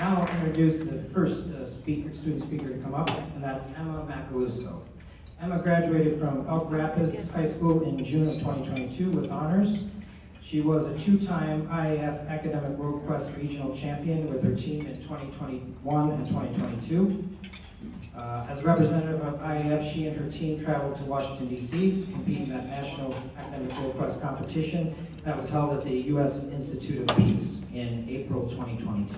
now I'll introduce the first student speaker to come up, and that's Emma Macaluso. Emma graduated from Elk Rapids High School in June of 2022 with honors. She was a two-time IAF Academic World Quest Regional Champion with her team in 2021 and 2022. As a representative of IAF, she and her team traveled to Washington, D.C. to compete in that National Academic World Quest competition that was held at the U.S. Institute of Peace in April 2022.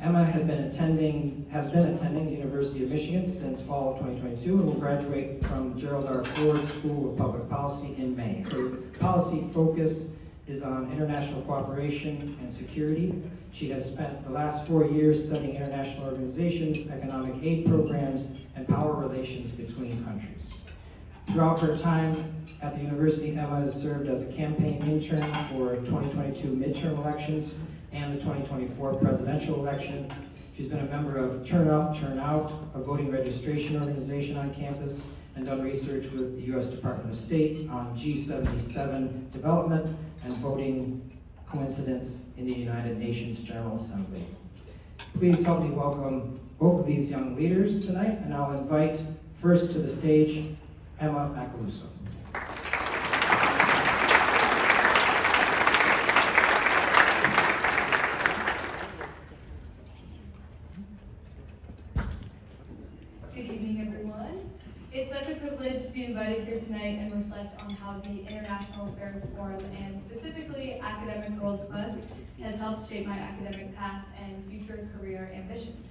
Emma has been attending the University of Michigan since fall of 2022 and will graduate from Gerald R. Ford School of Public Policy in May. Her policy focus is on international cooperation and security. She has spent the last 4 years studying international organizations, economic aid programs, and power relations between countries. Throughout her time at the university, Emma has served as a campaign intern for 2022 midterm elections and the 2024 presidential election. She's been a member of Turn Up, Turn Out, a voting registration organization on campus, and done research with the U.S. Department of State on G77 development and voting coincidence in the United Nations General Assembly. Please help me welcome both of these young leaders tonight, and I'll invite first to the stage Emma Macaluso. Good evening, everyone. It's such a privilege to be invited here tonight and reflect on how the International Affairs Forum, and specifically Academic World Quest, has helped shape my academic path and future career ambition.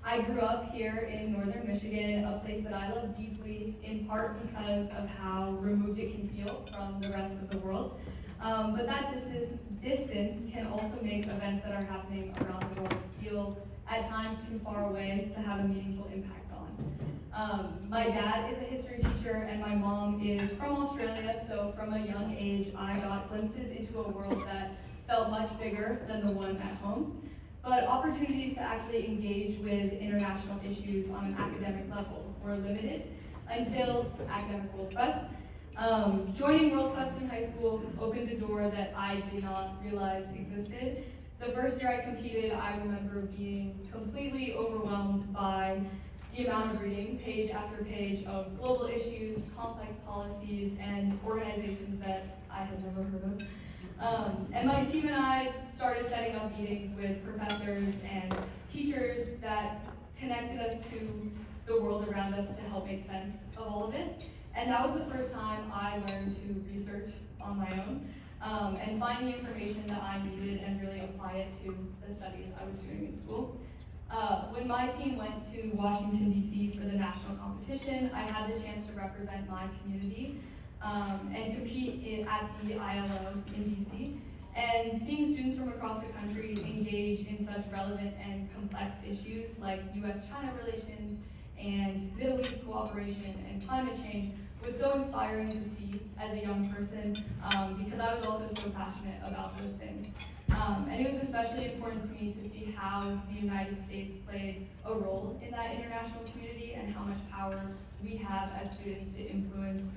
I grew up here in northern Michigan, a place that I love deeply, in part because of how removed it can feel from the rest of the world. But that distance can also make events that are happening around the world feel at times too far away to have a meaningful impact on. My dad is a history teacher and my mom is from Australia, so from a young age I got glimpses into a world that felt much bigger than the one at home. But opportunities to actually engage with international issues on an academic level were limited until Academic World Quest. Joining World Quest in high school opened a door that I did not realize existed. The first year I competed, I remember being completely overwhelmed by the amount of reading, page after page, of global issues, complex policies, and organizations that I had never heard of. And my team and I started setting up meetings with professors and teachers that connected us to the world around us to help make sense of all of it. And that was the first time I learned to research on my own and find the information that I needed and really apply it to the studies I was doing in school. When my team went to Washington, D.C. for the national competition, I had the chance to represent my community and compete at the ILO in D.C. And seeing students from across the country engage in such relevant and complex issues like U.S.-China relations and Middle East cooperation and climate change was so inspiring to see as a young person because I was also so passionate about those things. And it was especially important to me to see how the United States played a role in that international community and how much power we have as students to influence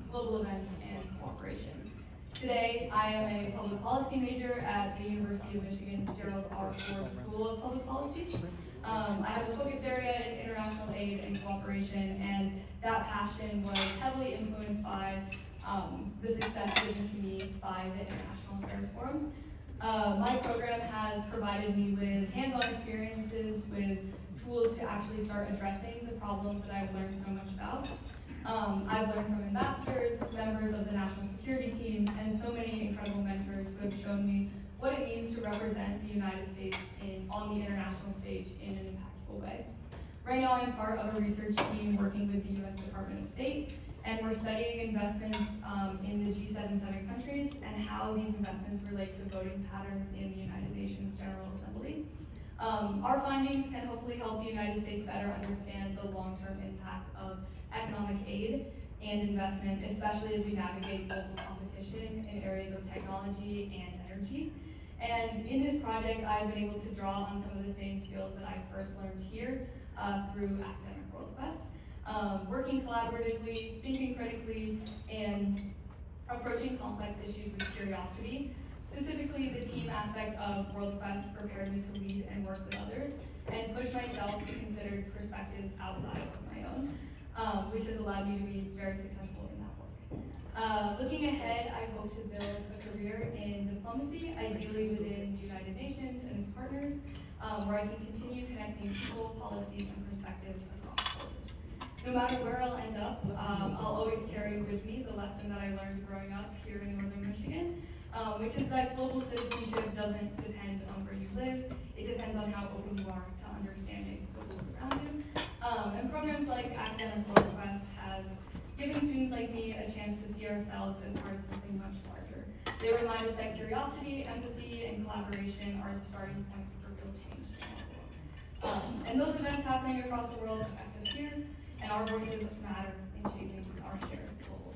global events and cooperation. Today, I am a public policy major at the University of Michigan's Gerald R. Ford School of Public Policy. I have a focus area in international aid and cooperation, and that passion was heavily influenced by the success given to me by the International Affairs Forum. My program has provided me with hands-on experiences with tools to actually start addressing the problems that I've learned so much about. I've learned from ambassadors, members of the national security team, and so many incredible mentors who have shown me what it means to represent the United States on the international stage in an impactful way. Right now I'm part of a research team working with the U.S. Department of State, and we're studying investments in the G77 countries and how these investments relate to voting patterns in the United Nations General Assembly. Our findings can hopefully help the United States better understand the long-term impact of economic aid and investment, especially as we navigate global competition in areas of technology and energy. And in this project, I've been able to draw on some of the same skills that I first learned here through Academic World Quest. Working collaboratively, thinking critically, and approaching complex issues with curiosity. Specifically, the team aspect of World Quest prepared me to lead and work with others, and push myself to consider perspectives outside of my own, which has allowed me to be very successful in that work. Looking ahead, I hope to build a career in diplomacy, ideally within the United Nations and its partners, where I can continue connecting people, policies, and perspectives across borders. No matter where I'll end up, I'll always carry with me the lesson that I learned growing up here in Northern Michigan, which is that global citizenship doesn't depend on where you live, it depends on how open you are to understanding the rules around you. And programs like Academic World Quest has given students like me a chance to see ourselves as part of something much larger. They remind us that curiosity, empathy, and collaboration are the starting points for real change in our world. And those events happening across the world affect us here, and our voices matter in shaping our shared global